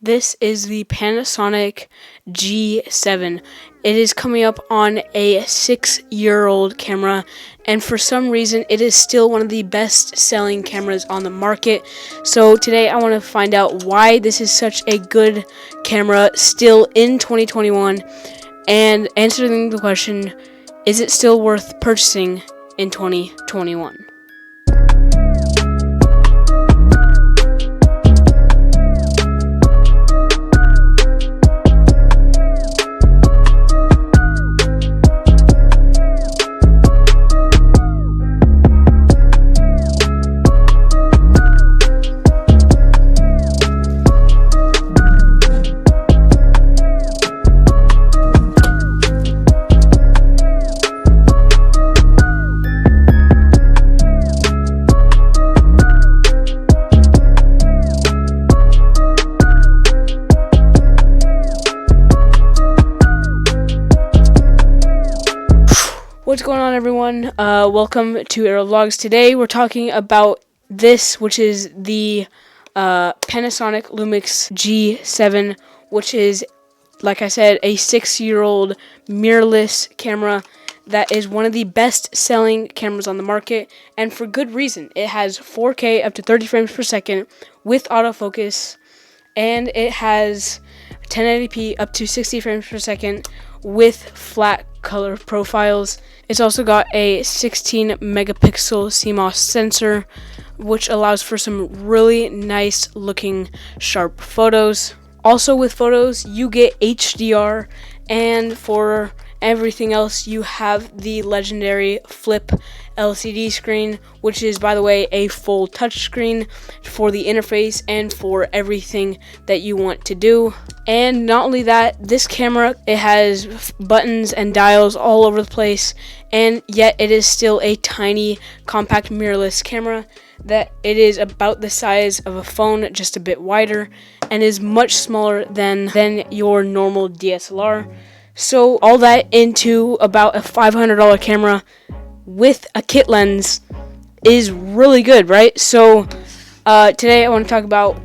This is the Panasonic G7. It is coming up on a 6-year-old camera, and for some reason it is still one of the best selling cameras on the market. So today I want to find out why this is such a good camera still in 2021 and answering the question, is it still worth purchasing in 2021? What's going on, everyone? Welcome to Aero Vlogs. Today we're talking about this, which is the Panasonic LUMIX G7, which is, like I said, a 6-year-old mirrorless camera that is one of the best-selling cameras on the market, and for good reason. It has 4K up to 30 frames per second with autofocus, and it has 1080p up to 60 frames per second with flat color profiles. It's also got a 16 megapixel CMOS sensor, which allows for some really nice looking sharp photos. Also with photos, you get HDR, and for everything else, you have the legendary flip LCD screen, which is, by the way, a full touch screen for the interface and for everything that you want to do. And not only that, this camera, it has buttons and dials all over the place, and yet it is still a tiny, compact mirrorless camera that it is about the size of a phone, just a bit wider, and is much smaller than your normal DSLR. So all that into about a $500 camera with a kit lens is really good, right? So today I want to talk about,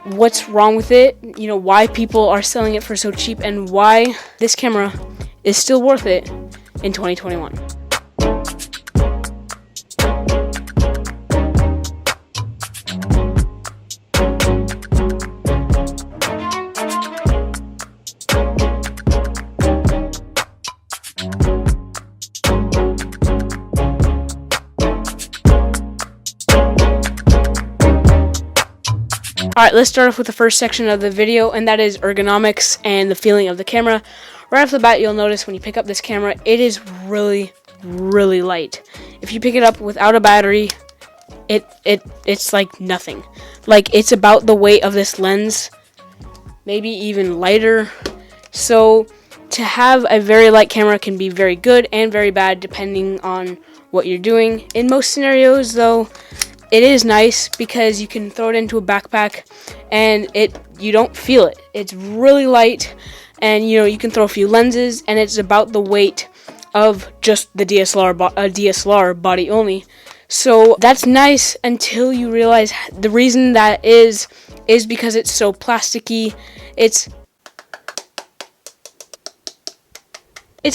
what's wrong with it, why people are selling it for so cheap, and why this camera is still worth it in 2021. Alright, let's start off with the first section of the video, and that is ergonomics and the feeling of the camera. Right off the bat, you'll notice when you pick up this camera, it is really, really light. If you pick it up without a battery, it's like nothing. Like, it's about the weight of this lens, maybe even lighter. So to have a very light camera can be very good and very bad depending on what you're doing. In most scenarios, though, it is nice because you can throw it into a backpack and you don't feel it. It's really light, and you can throw a few lenses, and it's about the weight of just the DSLR body only. So that's nice until you realize the reason that is because it's so plasticky. It's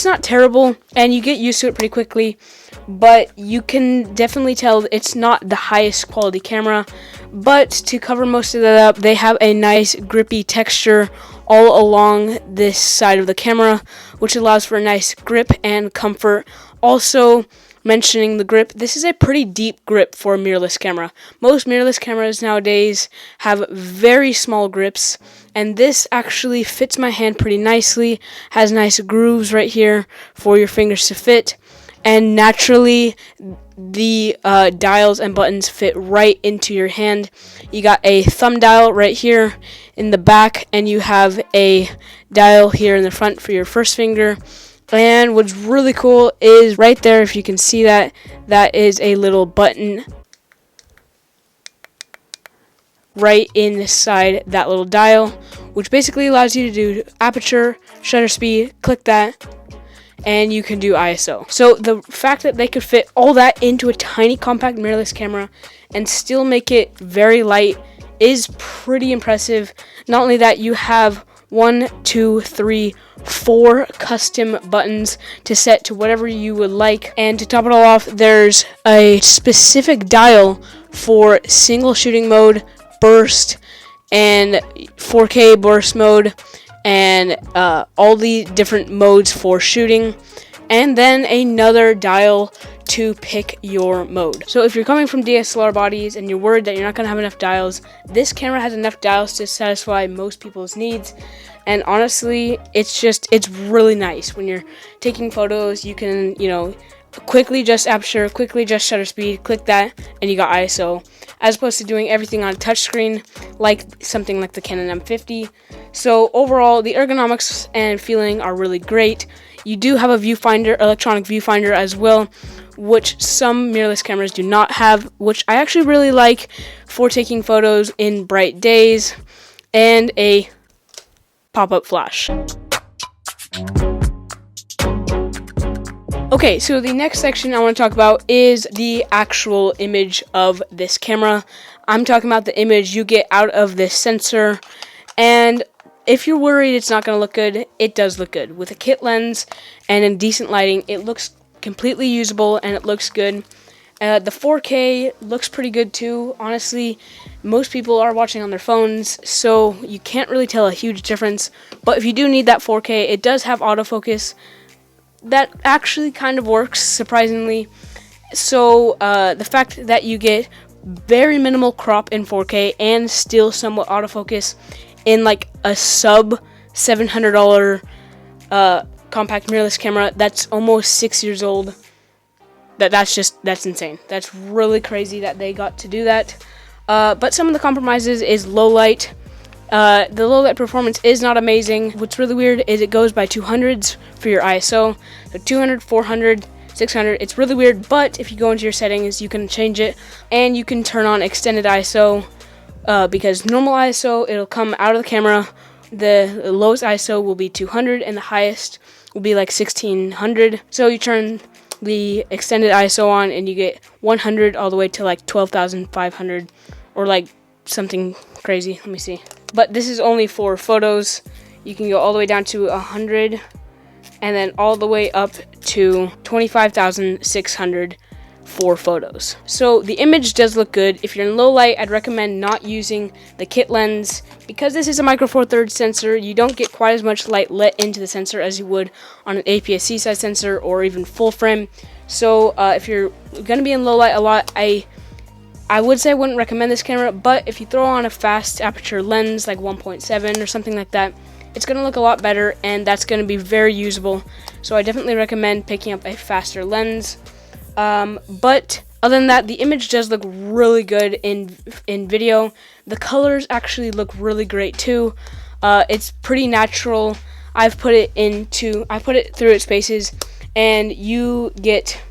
not terrible, and you get used to it pretty quickly, but you can definitely tell it's not the highest quality camera. But to cover most of that up, they have a nice grippy texture all along this side of the camera, which allows for a nice grip and comfort. Also, mentioning the grip, this is a pretty deep grip for a mirrorless camera. Most mirrorless cameras nowadays have very small grips, and this actually fits my hand pretty nicely, has nice grooves right here for your fingers to fit, and naturally the dials and buttons fit right into your hand. You got a thumb dial right here in the back, and you have a dial here in the front for your first finger. And what's really cool is right there, if you can see that is a little button right inside that little dial, which basically allows you to do aperture, shutter speed. Click that, and you can do ISO. So the fact that they could fit all that into a tiny compact mirrorless camera and still make it very light is pretty impressive. Not only that, you have 1, 2, 3, 4 custom buttons to set to whatever you would like. And to top it all off, there's a specific dial for single shooting mode, burst, and 4K burst mode, and all the different modes for shooting. And then another dial to pick your mode. So if you're coming from DSLR bodies and you're worried that you're not going to have enough dials, this camera has enough dials to satisfy most people's needs. And honestly, it's really nice. When you're taking photos, you can, quickly adjust aperture, quickly adjust shutter speed, click that, and you got ISO, as opposed to doing everything on a touchscreen like something like the Canon M50. So overall, the ergonomics and feeling are really great. You do have a viewfinder, electronic viewfinder as well, which some mirrorless cameras do not have, which I actually really like for taking photos in bright days, and a pop-up flash. Okay, so the next section I want to talk about is the actual image of this camera. I'm talking about the image you get out of this sensor, and if you're worried it's not going to look good, it does look good. With a kit lens and in decent lighting, it looks completely usable and it looks good. The 4K looks pretty good too. Honestly, most people are watching on their phones, so you can't really tell a huge difference. But if you do need that 4K, it does have autofocus. That actually kind of works, surprisingly. So the fact that you get very minimal crop in 4K and still somewhat autofocus in like a sub $700 compact mirrorless camera that's almost 6 years old, that's insane. That's really crazy that they got to do that. But some of the compromises is low light. The low light performance is not amazing. What's really weird is it goes by 200s for your ISO. So 200, 400, 600. It's really weird, but if you go into your settings, you can change it, and you can turn on extended ISO, because normal ISO, it'll come out of the camera. The lowest ISO will be 200, and the highest will be like 1600. So you turn the extended ISO on, and you get 100 all the way to like 12,500, or like something crazy. Let me see. But this is only for photos. You can go all the way down to 100, and then all the way up to 25,600 for photos. So the image does look good. If you're in low light, I'd recommend not using the kit lens. Because this is a micro four thirds sensor, you don't get quite as much light let into the sensor as you would on an APS-C size sensor or even full frame. So if you're going to be in low light a lot, I would say I wouldn't recommend this camera. But if you throw on a fast aperture lens like 1.7 or something like that, it's going to look a lot better, and that's going to be very usable. So I definitely recommend picking up a faster lens. But other than that, the image does look really good in video. The colors actually look really great too. It's pretty natural. I've put it through its paces, and you get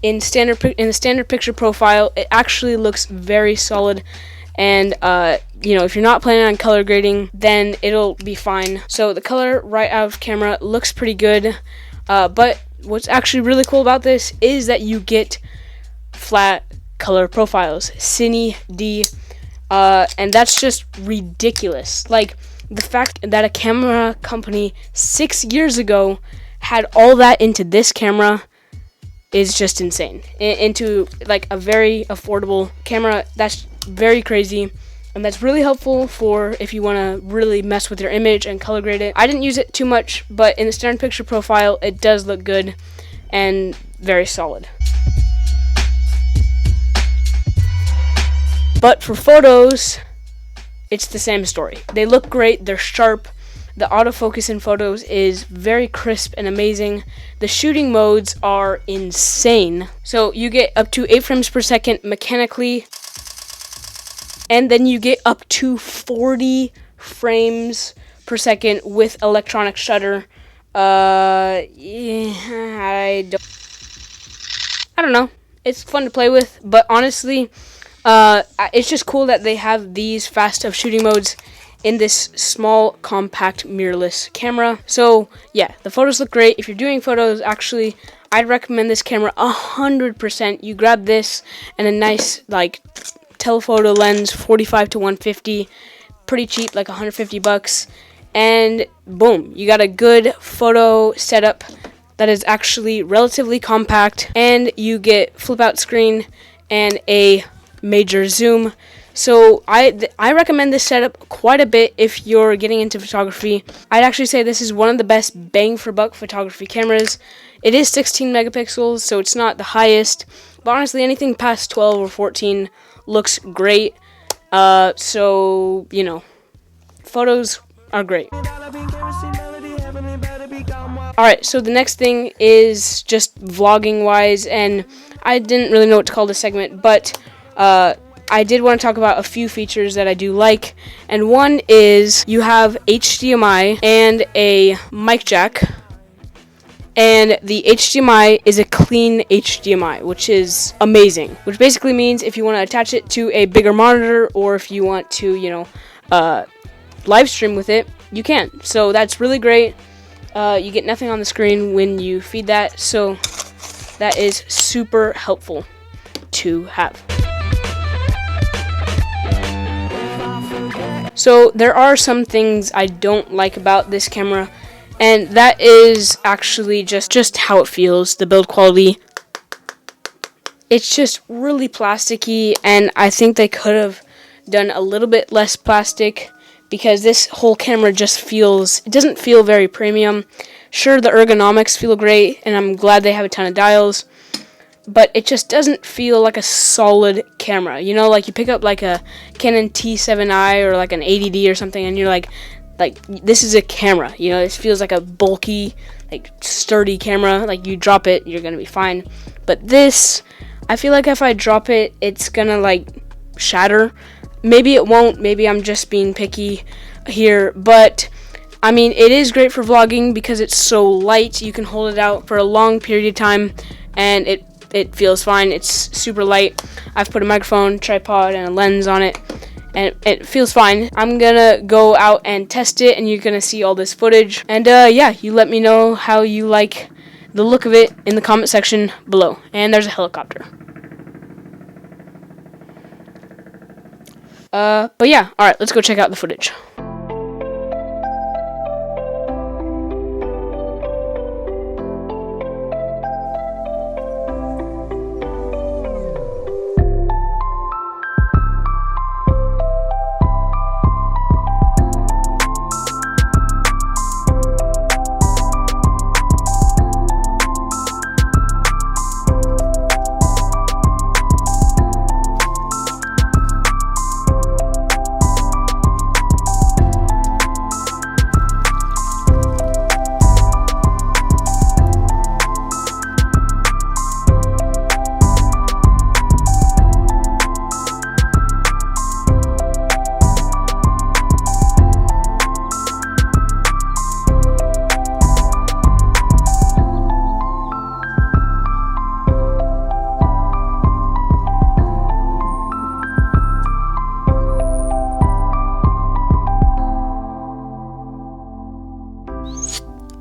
in the standard picture profile. It actually looks very solid. And if you're not planning on color grading, then it'll be fine. So the color right out of camera looks pretty good. But what's actually really cool about this is that you get flat color profiles, Cine D, and that's just ridiculous. Like, the fact that a camera company 6 years ago had all that into this camera is just insane. Into like a very affordable camera, that's very crazy. And that's really helpful for if you want to really mess with your image and color grade it. I didn't use it too much, but in the standard picture profile, it does look good and very solid. But for photos, it's the same story. They look great, they're sharp. The autofocus in photos is very crisp and amazing. The shooting modes are insane. So you get up to 8 frames per second mechanically, and then you get up to 40 frames per second with electronic shutter. I don't know. It's fun to play with, but honestly, it's just cool that they have these fast of shooting modes in this small, compact, mirrorless camera. So yeah, the photos look great. If you're doing photos, actually, I'd recommend this camera 100%. You grab this and a nice like telephoto lens, 45 to 150, pretty cheap, like 150 bucks, and boom, you got a good photo setup that is actually relatively compact, and you get flip out screen and a major zoom. So I recommend this setup quite a bit if you're getting into photography. I'd actually say this is one of the best bang for buck photography cameras. It is 16 megapixels, so it's not the highest, but honestly anything past 12 or 14 looks great. So, you know, photos are great. Alright, so the next thing is just vlogging wise, and I didn't really know what to call this segment, but I did want to talk about a few features that I do like, and one is you have HDMI and a mic jack, and the HDMI is a clean HDMI, which is amazing, which basically means if you want to attach it to a bigger monitor, or if you want to, you know, live stream with it, you can. So that's really great. You get nothing on the screen when you feed that, so that is super helpful to have. So there are some things I don't like about this camera, and that is actually just how it feels, the build quality. It's just really plasticky, and I think they could have done a little bit less plastic, because this whole camera just feels, it doesn't feel very premium. Sure, the ergonomics feel great, and I'm glad they have a ton of dials, but it just doesn't feel like a solid camera. You know, like you pick up like a Canon T7i or like an 80D or something, and you're like this is a camera. You know, it feels like a bulky, like sturdy camera. Like you drop it, you're gonna be fine. But this, I feel like if I drop it, it's gonna like shatter. Maybe it won't. Maybe I'm just being picky here, but I mean, it is great for vlogging because it's so light. You can hold it out for a long period of time, and it feels fine. It's super light. I've put a microphone, tripod, and a lens on it, and it feels fine. I'm gonna go out and test it, and you're gonna see all this footage. And yeah, you let me know how you like the look of it in the comment section below. And there's a helicopter. But yeah, alright, let's go check out the footage.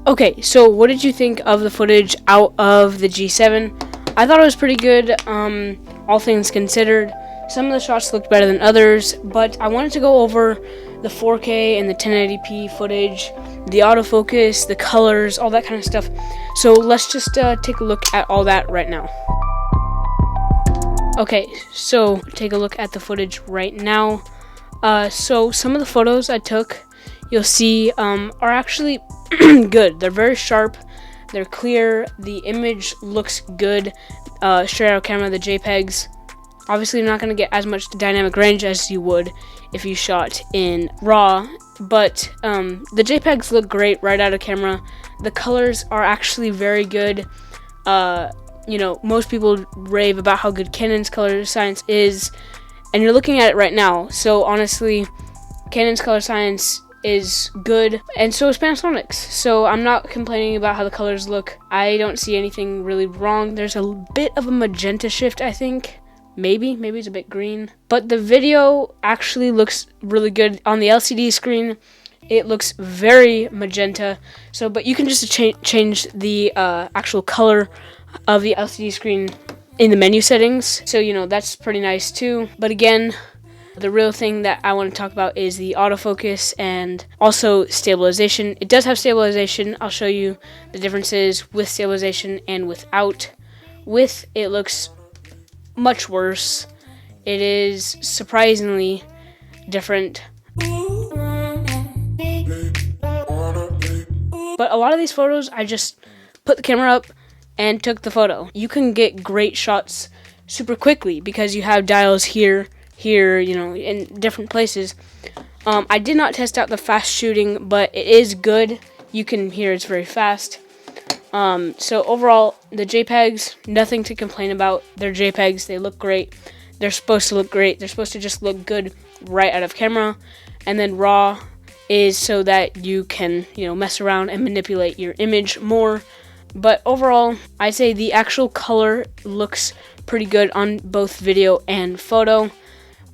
Okay, so what did you think of the footage out of the G7? I thought it was pretty good, all things considered. Some of the shots looked better than others, but I wanted to go over the 4K and the 1080p footage, the autofocus, the colors, all that kind of stuff. So let's just take a look at all that right now. Okay, so take a look at the footage right now. So some of the photos I took, you'll see, are actually good. They're very sharp, they're clear, the image looks good, straight out of camera, the JPEGs. Obviously you're not going to get as much dynamic range as you would if you shot in RAW, but the JPEGs look great right out of camera. The colors are actually very good. You know, most people rave about how good Canon's color science is, and you're looking at it right now. So honestly, Canon's color science is good, and so is Panasonic's. So I'm not complaining about how the colors look. I don't see anything really wrong. There's a bit of a magenta shift, I think. Maybe it's a bit green. But the video actually looks really good on the LCD screen. It looks very magenta. So, but you can just change the actual color of the LCD screen in the menu settings. So, that's pretty nice too. But again, the real thing that I want to talk about is the autofocus and also stabilization. It does have stabilization. I'll show you the differences with stabilization and without. With, it looks much worse. It is surprisingly different. But a lot of these photos, I just put the camera up and took the photo. You can get great shots super quickly because you have dials here, in different places. I did not test out the fast shooting, but it is good. You can hear it's very fast. So overall, the JPEGs, nothing to complain about. They're JPEGs. They look great. They're supposed to look great. They're supposed to just look good right out of camera. And then RAW is so that you can, mess around and manipulate your image more. But overall, I'd say the actual color looks pretty good on both video and photo.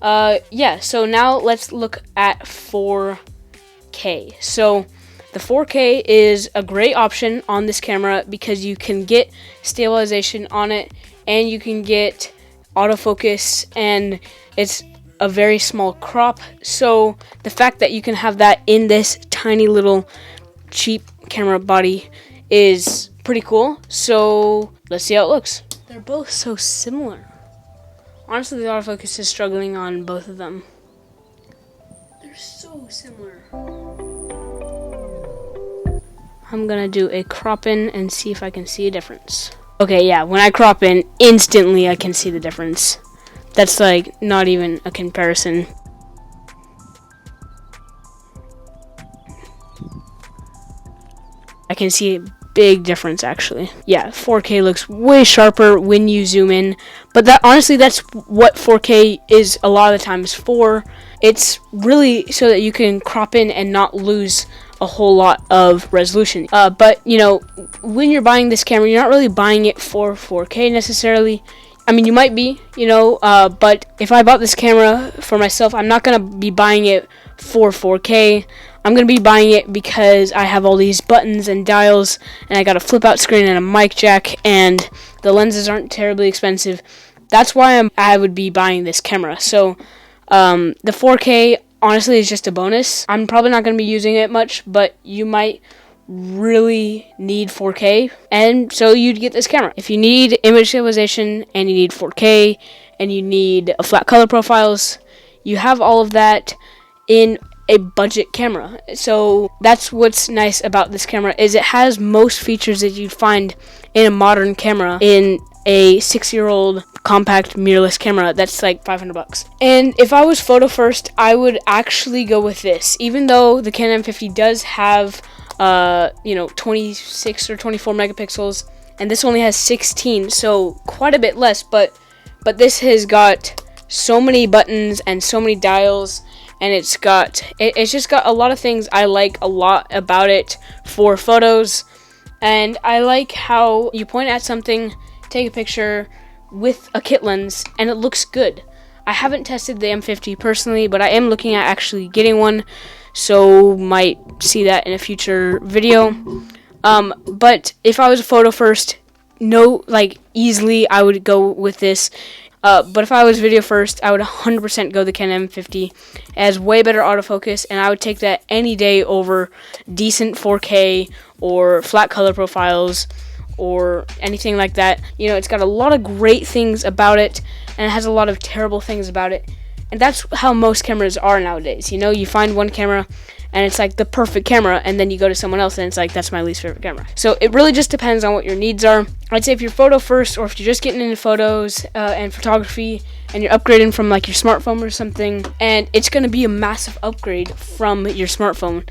So now let's look at 4K. So the 4K is a great option on this camera because you can get stabilization on it and you can get autofocus, and it's a very small crop. So the fact that you can have that in this tiny little cheap camera body is pretty cool. So let's see how it looks. They're both so similar. Honestly, the autofocus is struggling on both of them. They're so similar. I'm gonna do a crop in and see if I can see a difference. Okay, yeah, when I crop in, instantly I can see the difference. That's like not even a comparison. I can see a big difference actually. Yeah, 4K looks way sharper when you zoom in, but that's what 4K is a lot of the times for. It's really so that you can crop in and not lose a whole lot of resolution. But when you're buying this camera, you're not really buying it for 4K necessarily. I mean, you might be, but if I bought this camera for myself, I'm not gonna be buying it for 4K. I'm going to be buying it because I have all these buttons and dials, and I got a flip out screen and a mic jack, and the lenses aren't terribly expensive. That's why I would be buying this camera. So the 4K honestly is just a bonus. I'm probably not going to be using it much, but you might really need 4K, and so you'd get this camera. If you need image stabilization and you need 4K and you need a flat color profiles, you have all of that in a budget camera. So that's what's nice about this camera, is it has most features that you'd find in a modern camera in a 6-year-old compact mirrorless camera that's like $500. And if I was photo first, I would actually go with this. Even though the Canon M50 does have 26 or 24 megapixels, and this only has 16, so quite a bit less, but this has got so many buttons and so many dials, and it's just got a lot of things I like a lot about it for photos. And I like how you point at something, take a picture with a kit lens, and it looks good. I haven't tested the M50 personally, but I am looking at actually getting one, so might see that in a future video. But if I was a photo first, easily I would go with this. But if I was video first, I would 100% go the Canon M50. It has way better autofocus, and I would take that any day over decent 4K or flat color profiles or anything like that. It's got a lot of great things about it, and it has a lot of terrible things about it. And that's how most cameras are nowadays. You find one camera and it's like the perfect camera, and then you go to someone else and it's like, that's my least favorite camera. So it really just depends on what your needs are. I'd say if you're photo first, or if you're just getting into photos and photography, and you're upgrading from like your smartphone or something, and it's going to be a massive upgrade from your smartphone.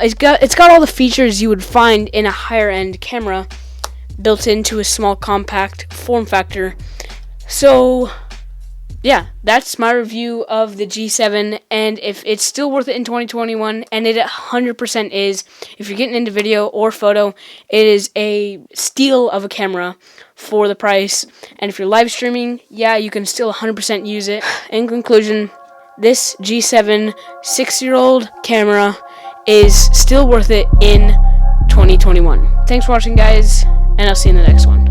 It's got all the features you would find in a higher end camera built into a small compact form factor. So yeah, that's my review of the G7, and if it's still worth it in 2021, and it 100% is, if you're getting into video or photo, it is a steal of a camera for the price. And if you're live streaming, yeah, you can still 100% use it. In conclusion, this G7 6-year-old camera is still worth it in 2021. Thanks for watching, guys, and I'll see you in the next one.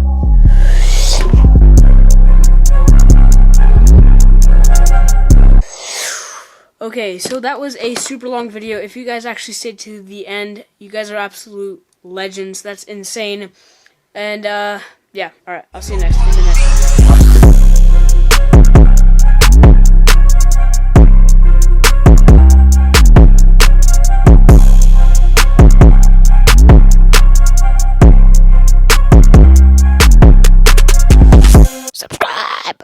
Okay, so that was a super long video. If you guys actually stayed to the end, you guys are absolute legends. That's insane. And, yeah, alright, I'll see you in the next